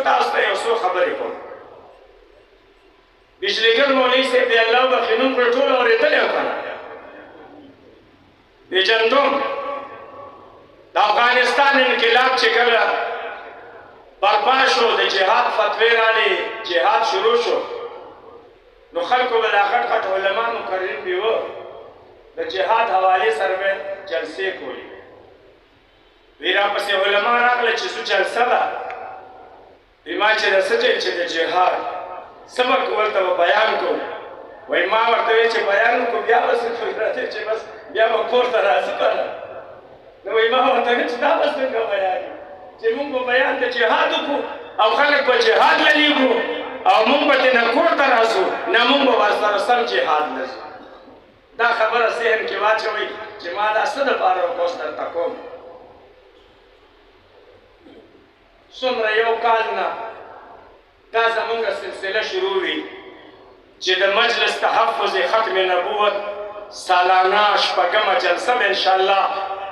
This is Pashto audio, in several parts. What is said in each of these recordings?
تاسو ته یو څو خبرې کوم. بجلیګر مولوي صاحب دی الله وبخښي نوم پرې ټول اورېدلی و که نه؟ پېژندوم. د افغانستان انقلاب چې کله برپا شو، د جهاد فتوی راغلې، جهاد شروع شو، نو خلکو به دا غټ غټ علما مقررین به وه، د جهاد حوالې سره به جلسې کولې. وی راپسې علما راغله چې څه جلسه ده. وی ما چې د څه چې د جهاد سبق ورته به بیان کوو. وی ما ورته وی چې بیان وکړو بیا به څه کوي، راځئ چې بس بیا به کور ته راځو که نه. نو وی ما ورته وی چې دا به څنګه بیان چې مونږ به بیان د جهاد وکړو او خلک به جهاد للیږو او مونږ به ترې نه کور ته راځو، نه مونږ به ورسره سم جهاد نه ځو. دا خبره ذهن کې واچوئ چې ما دا څه دپاره وکړو اوس درته کوم. څومره یو کال نه دا زمونږ سلسله شروع وي چې د مجلس تحفظ ختم نبوت سالانه شپږمه جلسه به انشاءالله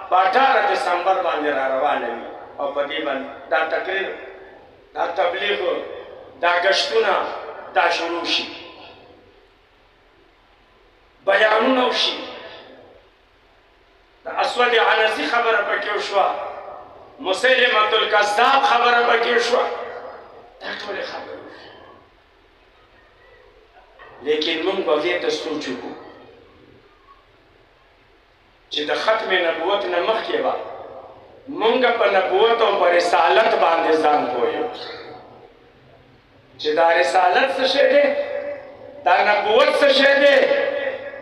په 18 دسمبر باندې را روانه وي او په دې باندې دا تقریر، دا تبلیغ، دا ګشتونه دا شروع شي، بیانونه وشي. د اسود عنسي خبره پکې وشوه، مسیلمة الکذاب خبره پکې وشوه، دا ټولې خبرې وشوې. لیکن موږ به دې ته سوچ وکړو چې د ختم نبوت نه مخکې به مونږ په نبوت او په رسالت باندې ځان پوهیو چې دا رسالت څه شی دی، دا نبوت څه شی دی،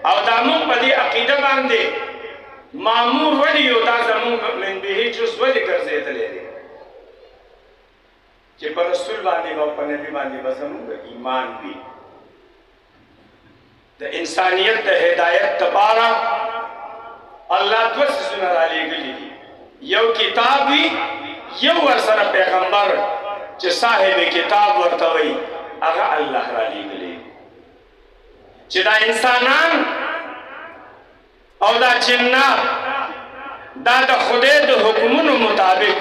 او دا مونږ په دې عقیده باندې مامور ولې یو، دا زمونږ من به جز ولې ګرځېدلی دی چې په رسول باندې به په نبي باندې به زمونږ ایمان وي. د انسانیت د هدایت دپاره الله دوه څیزونه رالیږلي دي، یو کتاب وي، یو ورسره پیغمبر چې صاحب کتاب ورته وایي هغه الله رالیږلی چې دا انسانان او دا جنات دا د خدای د حکمونو مطابق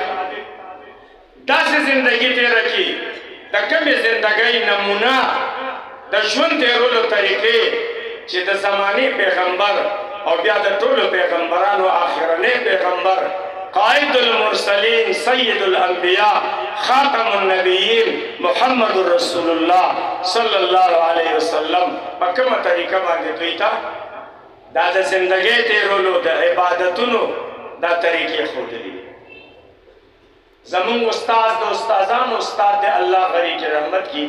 داسې زندگی تیره کړي، د کومې زندګۍ نمونه د ژوند تیرولو طریقې چې د زمانې پیغمبر او بیا د ټولو پیغمبرانو آخرنی پیغمبر قائد المرسلین سید الانبیاء خاتم النبیین محمد رسول الله صلی الله علیه وسلم په کومه طریقه باندې دوی ته دا د زندګۍ تیرولو د عبادتونو دا طریقې ښودلي. زمونږ استاد د استادانو استاد د الله غریق رحمت کی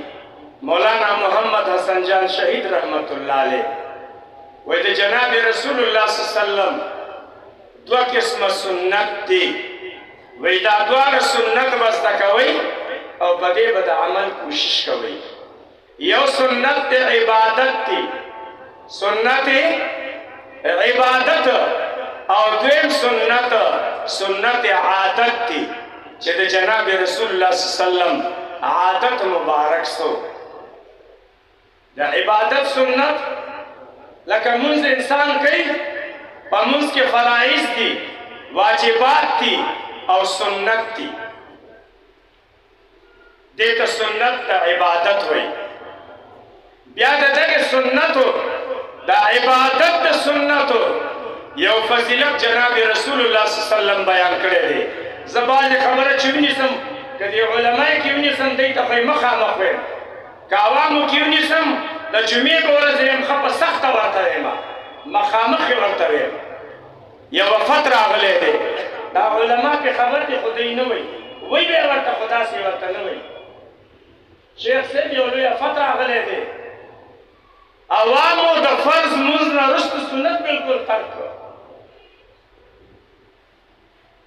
مولانا محمد حسن جان شهید رحمت الله علیه وی د جناب رسول الله صلی الله علیه وسلم دو قسم سنت دی، وی دا دوار سنت بسته کوي او په دې به د عمل کوشش کوي. یو سنت د عبادت دی، سنت عبادت، او دویم سنت عادت دی چې د جناب رسول الله صلی الله علیه وسلم عادت مبارک سو. د عبادت سنت لکه منځ انسان کوي، په منځ کې فرایض دي، واجبات دي او سنت دي، دې ته سنت د عبادت وایي. بیا د دغې سنتو د عبادت د سنتو یو فضیلت جناب رسول الله صلی الله علیه وسلم بیان کړی دی. زه بعضې خبره چې ونیسم که دې علمای کې ونیسم دوی ته خو یې مخامخ وایم، که عوامو کې ونیسم د جمعې په ورځ یم ښه په سخته ورته وایم، مخامخ یې ورته وایم. یو وفت راغلی دی، دا علما پې خبر دی خو دوی نه وایي، وایي به یې ورته خو داسې ورته نه وایي. شیخ صاحب یو لوی وفت راغلی دی، عوامو د فرض لمونځ نه وروسته سنت بلکل ترک کړ.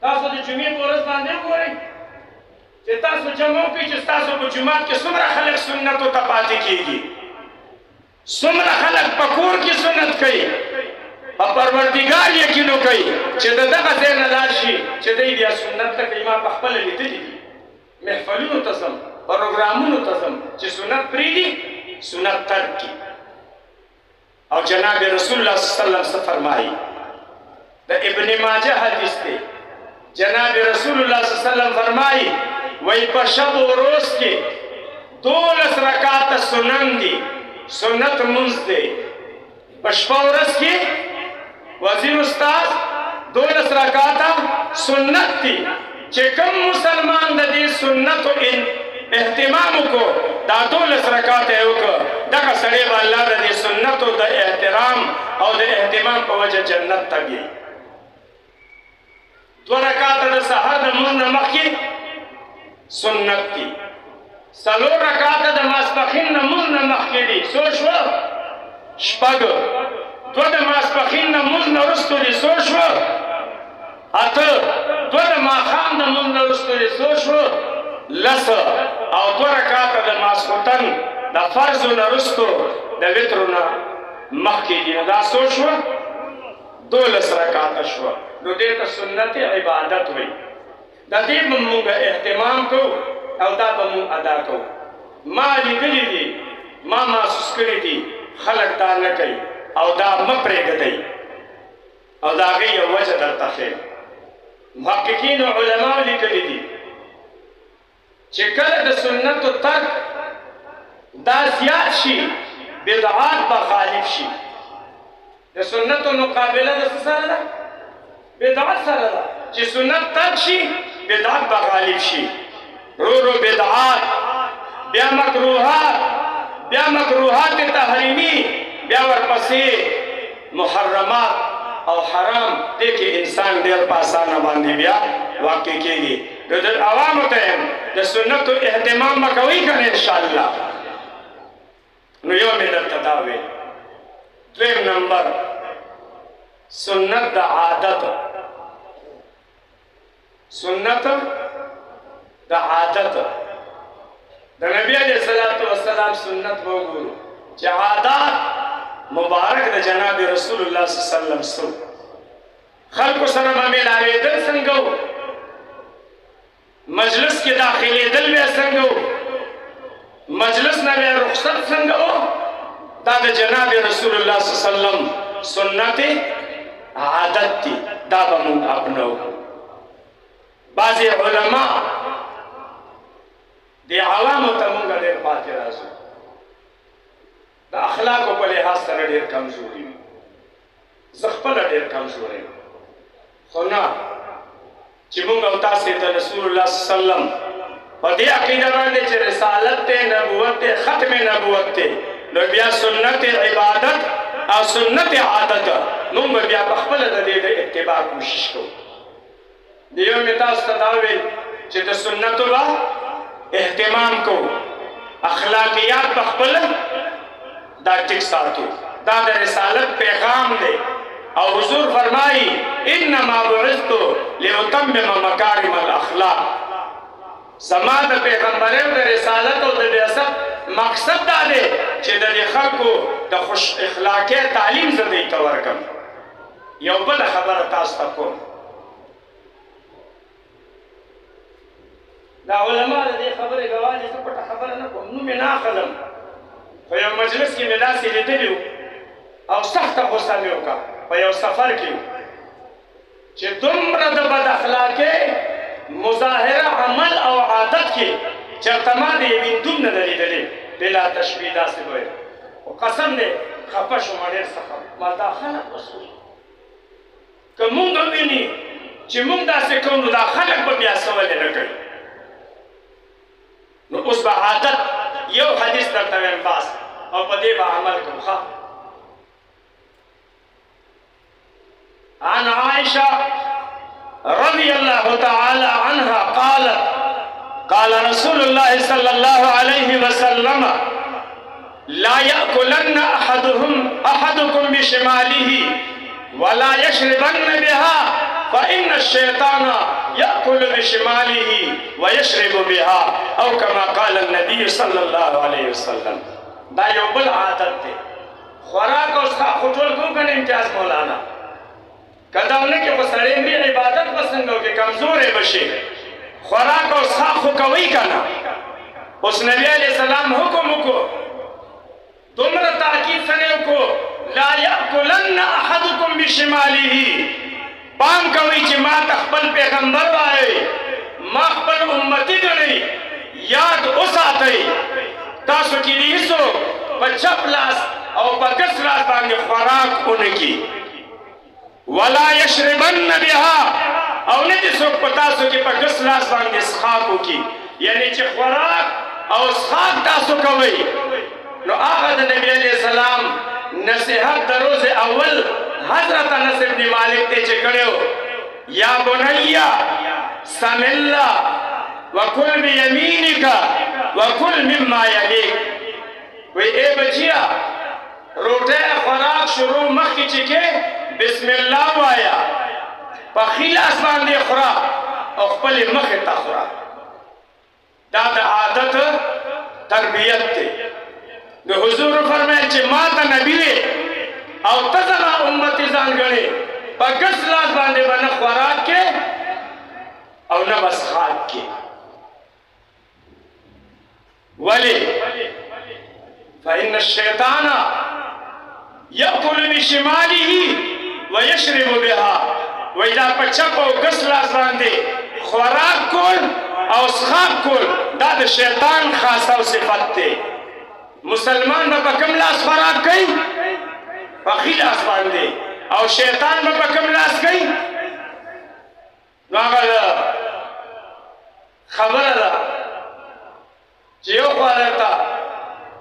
تاسو د جمعې په ورځ باندې وګورئ چې تاسو جمع وکړئ چې ستاسو په جومات کې څومره خلک سنتو ته پاتې کېږي، څومره خلک په کور کې سنت کوي، په پروردګار یقین وکړئ چې د دغه ځای نه لاړ شي چې دی بیا سنت ته کوي. ما په خپله لیدلي دي، محفلونو ته ځم، پروګرامونو ته ځم چې سنت پرېږدي، سنت ترک کړي. او جناب رسول الله صلی الله علیه وسلم فرمایي، د ابن ماجه حدیث دی، جناب رسول الله صلی الله علیه وسلم فرمایي وی په شب و روز کې 12 رکعاته سنن دي سنت منځ دی په شپه ورځ کې وزیر استاد 12 رکعاته سنت دي چې کوم مسلمان د دې سنتو اهتمام وکړو دا 12 رکعاته یې وکړه دغه سړی به الله د دې سنتو د احترام او د اهتمام په وجه جنت ته بیایي 2 رکعاته د سحر د لمونځ نه مخکې سنت دي 4 رکعاته د ماسپښین د لمونځ نه مخکې دي څو شوه 6 2 د ماسپښین د لمونځ نه وروسته دي څو شوه 8 2 د ماښام د لمونځ نه وروسته دي څو شوه 10 او 2 رکعاته د ماسخوتن د فرضو نه وروسته د وترو نه مخکې دي نو دا څو شوه 12 رکعاته شوه نو دې ته سنت عبادت وایي د دې به موږ اهتمام کوو او دا به موږ ادا کوو ما لیدلي دي ما محسوس کړي دي خلک دا نه کوي او دا مه پرېږدئ او د هغې یو وجه درته ښیم محققینو علماو لیکلي دي چې کله د سنتو ترک دا زیات شي بدعات به غالب شي د سنتو مقابله د څه سره ده بدعت سره ده چې سنت ترک شي بدعت به غالب شي رو بدعات بیا مکروهات تحریمی بیا ورپسې محرمات او حرام دې کې انسان ډېر په اسانه باندې بیا واقع کېږي نو د عوامو ته د سنتو اهتمام به کوئ که نه انشاءالله نو یو مې درته دا ویل 2 نمبر سنت د عادت سنت د عادت د نبی علیہ الصلوۃ والسلام سنت وګورو چې عادات مبارک د جناب رسول الله صلی الله علیه وسلم سو خلکو سره به ملاوېدل څنګه و مجلس کې داخلېدل بیا څنګه و مجلس نه بیا رخصت څنګه و دا د جناب رسول الله صلی الله علیه وسلم سنت عادت دي دا به موږ اپنو بعضې علما د عوامو ته موږ ډېر پاتې راځو د اخلاقو په لحاظ سره ډېر کمزوري وي زه خپله ډېر کمزوری یم خو نه چې موږ او تاسې د رسول الله صلی الله علیه وسلم په دې عقیده باندې چې رسالت دی نبوت دی ختم نبوت دی نو بیا سنت عبادت او سنت عادت موږ بیا په خپله د دې د اتباع کوشش کوو د یو مې تاسو ته دا ویل چې د سنتو به اهتمام کوو اخلاقیات په خپله دا ټیک ساتو دا د رسالت پیغام دی او حضور فرمایي انما بعثت لاتمم مکارم الاخلاق زما د پیغمبرۍ او د رسالت او د بعثت مقصد دا دی چې د دې خلکو د خوش اخلاقۍ تعلیم زه دوی ته ورکړم یو بله خبره تاسو ته کوم دا علما د دې خبرې ګواهي زه پټه خبره نه کوم نوم یې نه اخلم په یو مجلس کې مې داسې لیدلي او سخته غوسه مې وکړه په یو سفر کې چې دومره د بد اخلاقۍ مظاهره عمل او عادت کې چېرته ما د یوې هندوم نه ده لیدلې بلا تشبیه داسې ویل خو قسم دی خفه شوم ډېر څخه ما دا خلک وسوي که مونږ وویني چې مونږ داسې کوو نو دا خلک به بیا څه ولې نه کوي نو اوس به عادت یو حدیث درته وایم بس او په دې به عمل کوو ښه عن عائشة رضي الله تعالى عنها قالت قال رسول الله صلى الله عليه وسلم لا يأكلن أحدكم بشماله ولا يشربن بها فإن الشيطان يأكل بشماله ويشرب بها أو كما قال النبي صلى الله عليه وسلم دا یو بل عادت دی خوراک او څښاک خو ټول کوو که نه امتیاز مولانا که دونه کې خو سړی مري عبادت به څنګه وکړي کمزوری به شي خوراک او څښاک خو کوئ که نه اوس نبي علیه السلام حکم وکړو دومره تاکید سره وکړو لا یأکلن احدکم بشماله پام کوئ چې ما ته خپل پیغمبر وایي ما خپل امتی ګڼئ یاد وساتئ تاسو کې دې هیڅوک په چپ لاس او په ګس لاس باندې خوراک ونه کړي ولا یشربن بها او نه دې څوک په تاسو کې په ګس لاس باندې څښاک وکړي یعنی چې خوراک او څښاک تاسو کوئ نو هغه د نبی علیه السلام نصیحت د روز اول حضرت انس بن مالک ته چې کړو یا بنیا سم الله وکل بیمینک وکل مما یلیک وی اے بچیا روټه خوراک شروع مخکې چې کې بسم الله وایا په خلاص باندې خورا او خپل مخ ته خورا دا د عادت تربیت ته د حضور فرمایي چې ما ته نبی او تزما امت ځان غړي په ګس لاس باندې باندې خوراک کې او نه بس خاک کې ولی فإن الشيطان يأكل بشماله ويشرب بها وإذا پچپ او ګس لاس باندې خوراک کول او څښاک کول دا د شیطان خاصه صفت ده مسلمان به کوم لاس خوراک کوي په خي لاس باندې او شیطان به کوم لاس کوي نو هغه خبره ده چې یو خوا درته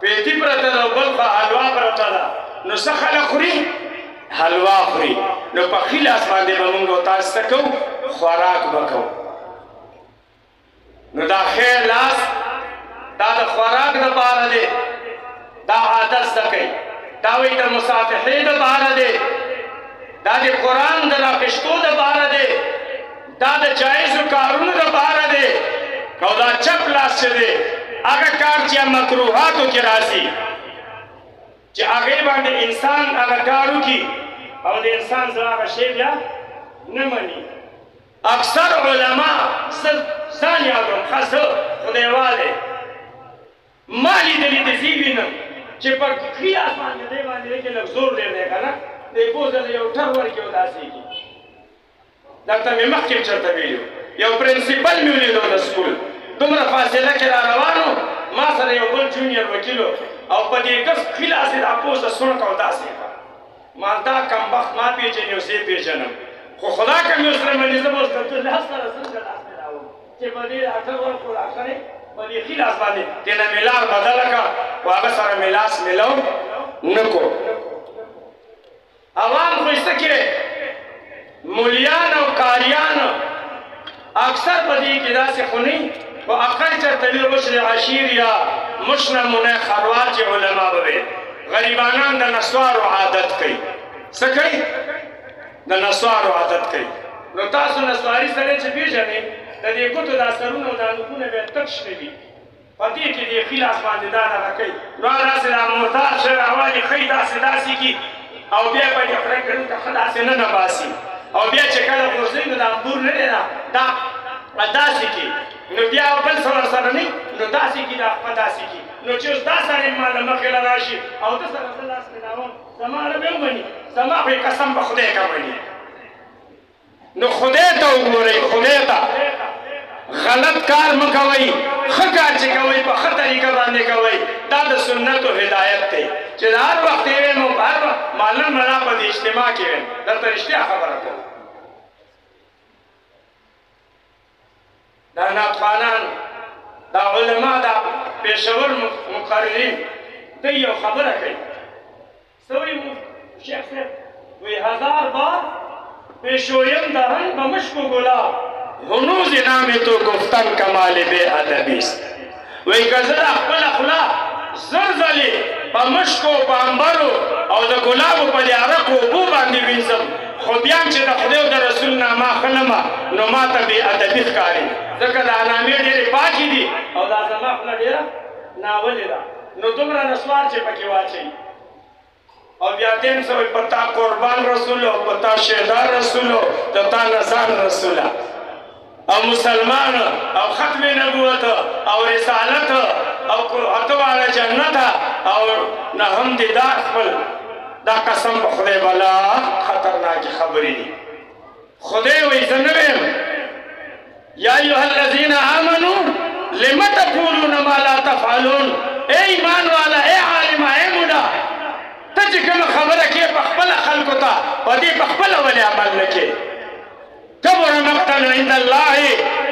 پیټي پرته ده او بل خوا حلوا پرته ده نو څه خلک خوري حلوا خوري نو په خي لاس باندې به موږ تاسو ته کوو خوراک به کوو نو دا خیر لاس دا د خوراک دپاره دی دا عادت زده کوي دا وایي د مصافحې دپاره دی دا د قرآن د راخیستو دپاره دی دا د جایزو کارونو دپاره دی او دا چپ لاس چې دی هغه کار چې مکروهاتو کې راځي چې هغې باندې انسان هغه کار وکړي او د انسان زړه هغه شی بیا نه مني اکثر علما ځان یادوم خاص خدایواله ما لیدلي داسې وینم چې په ښي لاس باندې دی باندې کې لږ زور ډېر دی که نه دی بوزله یو ټر ورکړي او داسې کړي درته مې مخکې چېرته ویلي یو پرنسپل مې ولیدو د سکول دومره فاصله کې را روانو ما سره یو بل جونیر وکیلو او په دې ګس ښي لاس یې دا پوزه سوڼک او داسې کړه ما دا کمبخت ما پېژني او زه پېژنم خو خدا که مې ورسره مني زه به اوس د ده لاس سره څنګه لاس مې راوړم چې په دې ډاکټر ورکړو ډاکټر یې په دې ښي لاس باندې دې نه مې لار بدله کړه خو هغه سره مې لاس میلاو نه کړو عوام خو ایسته کې مولیان او قاریان اکثر په دې کې داسې خو نه خو اقل چېرته وي مشر عشیر یا مشر منع خروار چې علما به وي غریبانان د نسوارو عادت کوي څه کوي د نسوارو عادت کوي نو تاسو نسواري سړی چې پېژنئ د دې ګوتو دا سرونه او دا نوکونه بیا تک شنه وي په دې کې دې ښي لاس باندې دا دغه کوي نو هغه داسې دا محتاط شی راوالي ښي داسې داسې کړي او بیا به یې خدای کړي ته ښه داسې نه باسي او بیا چې کله غورځوي نو دا انبور نه دی دا داسې کړي نو بیا بل څه ورسره نه نو داسې کړي دا په داسې کړي نو چې اوس دا سړی ما له مخې له راشي او ده سره زه لاس مېلاوم زما له به ومني زما خو یې قسم به خدای که مني نو خدای ته وګورئ خدای ته غلط کار مه کوئ ښه کار چې کوئ په ښه طریقه باندې کوئ دا د سنتو هدایت دی چې د هر وخت یې ویم هر وخت معلم ملا په دې اجتماع کې ویم درته رښتیا خبره کوم دا ناخوانان دا علما دا پېښور مقررین دوی یو خبره کوي څه وایي شیخ صاحب وایي 1000 بار پیشویم دهن به مشک و گلاب هنوز نام تو گفتن کمال بے ادبی است وی که زه د خپله خوله زر ځلې په مشکو په عنبرو او د ګلابو په دې عرقو اوبو باندې وینځم خو بیا هم چې د خدای او د رسول نه ما ښه نه ما نو ما ته بې ادبي ښکاري ځکه دا نامې ډېرې پاکې دي او دا زما خوله ډېره ناولې ده نو دومره نسوار چې پکې واچوي او بیا دین سوی پتا قربان رسولو پتا شهدار رسولو دتا نزان رسولا او مسلمان او ختم نبوت او رسالت او اتو علی جنت او نهم دی دا خپل دا قسم په خدای بالا خطرناک خبرې دي خدای وایي زه نه ویم یا ایها الذین آمنوا لم تقولون ما لا تفعلون. اے ایمان والا، اے عالم، اے مولا، ته چې کومه خبره کې په خپل خلکو ته په دې په خپل ولې عمل نه کې. کبر مقتا عند الله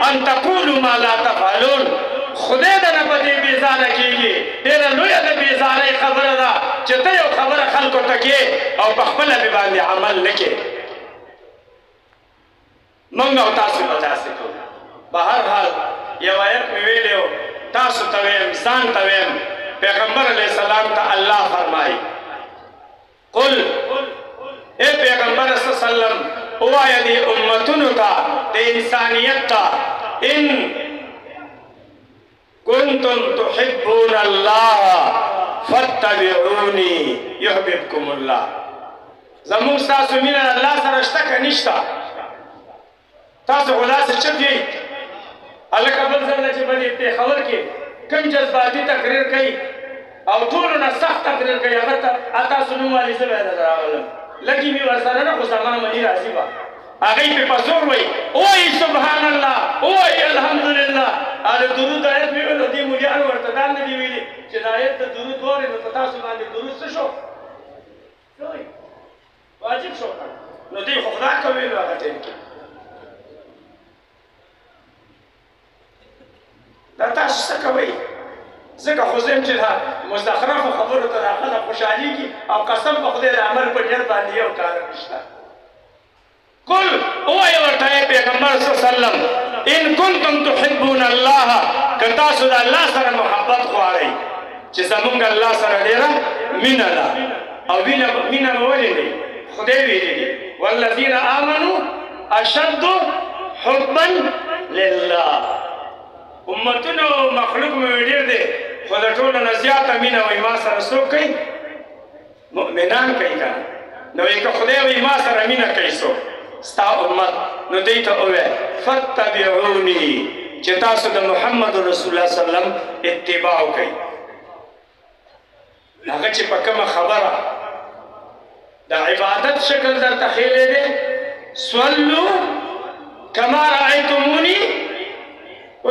ان تقولوا ما لا تفعلون. خدای د نه په دې بیزاره کېږي. ډېره لویه د بیزارۍ خبره ده چې ته یو خبره خلکو ته کې او په خپله بې باندې عمل نه کې. موږ او تاسو به داسې کوو. به هر حال یو آیت مې ویلی و، تاسو ته ویم، ځان ته ویم، پیغمبر علیه السلام ته الله فرمایي قل، اے پیغمبر صلی اللہ علیہ وسلم ووایه دې امتونو ته، د انسانیت ته، ان کنتم تحبون الله فاتبعوني يحببكم الله. زموږ ستاسو مینه الله سره شته که نشته؟ تاسو خو داسې چپ یئ. هلکه بل ځل نه چې په دې پېښور کې کوم جذباتي تقریر کوي او ټولو نه سخت تقریر کوي، هغه ته تاسو نوم والي زه باید راغلم، لږې مې ورسره نه، خو زما مني راځي به هغوی پې په زور وایي، وایي سبحان الله، وایي الحمدلله. د درود آیت مې ویل، دې مولیانو ورته دا نه دي ویلي چې د آیت د درود وارې نو په تاسو باندې درود څه شو؟ واجب شو. نو دوی خو خدا کوي نو هغه ټایم کې دا تاسو څه کوئ؟ ځکه خو زه یم چې دا مستخرفو خبرو ته دا خلک خوشحالېږي او قسم په خدای د عمل په نیت باندې یو کار نشته. قل ووایه ورته ای پیغمبر صلی الله علیه وسلم ان کنتم تحبون الله، که تاسو د الله سره محبت غواړئ، چې زمونږ الله سره ډېره مینه ده. او مینه به ولې دی؟ خدای ویلي دي والذین آمنوا اشد حبا لله. امتونو مخلوق مې ډېر دی، خو د ټولو نه زیاته مینه وایي ما سره څوک کوي؟ مؤمنان کوي که نه؟ نو که خدای وایي ما سره مینه کوي څوک؟ ستا امت. نو دوی ته ووایه فاتبعوني، چې تاسو د محمد رسول الله صلی الله علیه وسلم اتباع وکئ. هغه چې په کومه خبره د عبادت شکل درته ښیلی دی، صلو کما رأیتموني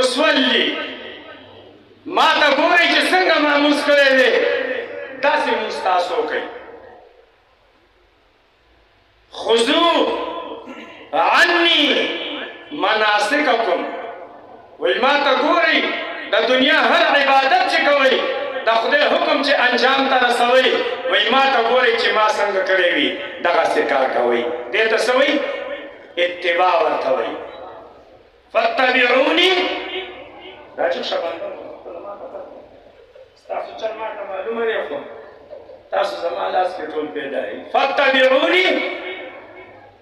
اصلي، ما ته ګورئ چې څنګه ما لمونځ کړی دی داسې لمونځ تاسو وکئ. خذو عني مناسککم، وایي ما ته ګورئ د دنیا هر عبادت چې کوئ، د خدای حکم چې انجام ته رسوئ، وایي ما ته ګورئ چې ما څنګه کړی وي دغسې کار کوئ. دې ته څه وایي؟ اتباع ورته وایي. فاتبعوني. راجب شبانده ستاسو چل ما ته معلومه دی، خو تاسو زما لاس کې ټول پیدا یئ. فاتبعوني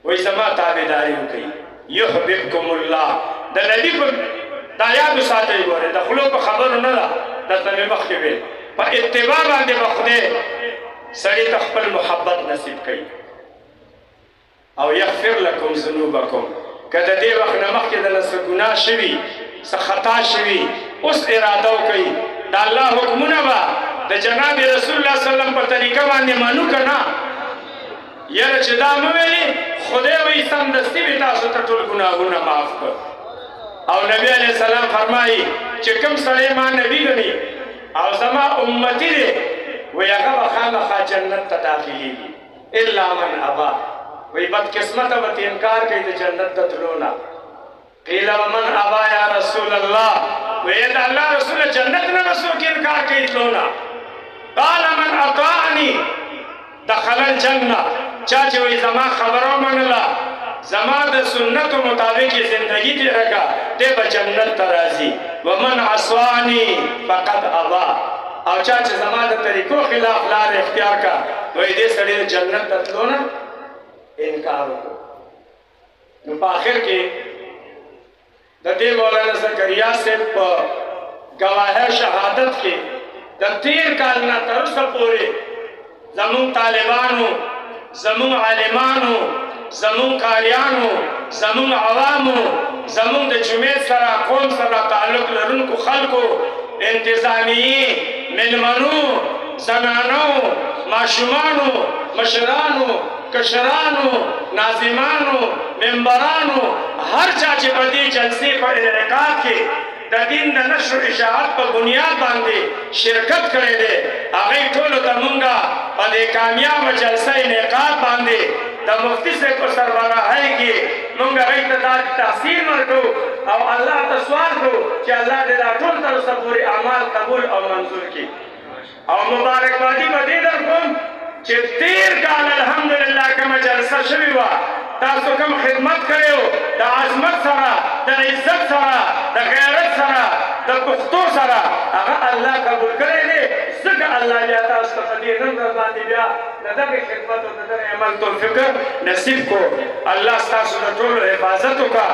وایي زما تابعداري وکئ. یحببکم الله. د نبي په دا یاد وساتئ، ګورئ د خولو په خبرو نه ده، درته مې مخکې ویل په اتباع باندې به خدای سړي ته خپل محبت نصیب کوي. او یغفر لکم ذنوبکم، که د دې وخت نه مخکې دله څه ګناه شوي، څه خطا شوي، اوس اراده وکئ د الله حکمونه به د جناب رسول الله صلی الله علیه وسلم په طریقه باندې منو که نه؟ یاره چې دا مه ویلې خدای وایي سمدستي به تاسو ته ټول ګناهونه معاف کړ. او نبی علیه السلام فرمایي چې کوم سړی ما نبي ګڼي او زما امتي دی، وایي هغه به خامخا جنت ته داخلېږي الا من ابا. وایي بدقسمته به انکار کوي د جنت د تلو نه. قیل ومن ابا یا رسول الله، وایي د الله رسوله جنت نه به څوک انکار کوي تلو نه. قال من اطاعنی دخل الجنه، چا چې وایي زما خبره ومنله، زما د سنتو مطابق یې زندگی تېره کړه، دی به جنت ته راځي. ومن عصاني فقد ابا، او چا چې زما د طریقو خلاف لار اختیار کړه، وایي دې سړي د جنت ته تلو نه انکار وکړو. نو په آخر کې د دې مولانا زکریا صاحب په ګواهه شهادت کې د 13 کال نه تر اوسه پورې زمونږ طالبانو، زمونږ عالمانو، زمونږ قاریانو، زمونږ عوامو، زمونږ د جمعیت سره قوم سره تعلق لرونکو خلکو، انتظامیې، مېلمنو، زنانو، ماشومانو، مشرانو، کشرانو، ناظمانو، ممبرانو هر چا چې په دې جلسې په انعقاد کې د دین د نشر و اشاعت په بنیاد باندې شرکت کړی دی هغوی ټولو ته مونږه په دې کامیابه جلسه انعقاد باندې د مفتي صاحب په سربراهۍ کې مونږ هغوی ته دا تحصیل ورکړو او الله ته سوال کړو چې الله دې دا ټول تر اوسه پورې اعمال قبول او منظور کړي او مبارکبادي به دې درکوم چې تیر کال الحمدلله کومه جلسه شوې وه تاسو کوم خدمت کړی و د عظمت سره د عزت سره د غیرت سره د پښتو سره هغه الله قبول کړی دی ځکه الله بیا تاسو ته په دې نن ورځ باندې بیا د دغې خدمت او د دغې عمل توفیق نصیب کو الله ستاسو د ټولو حفاظت وکړه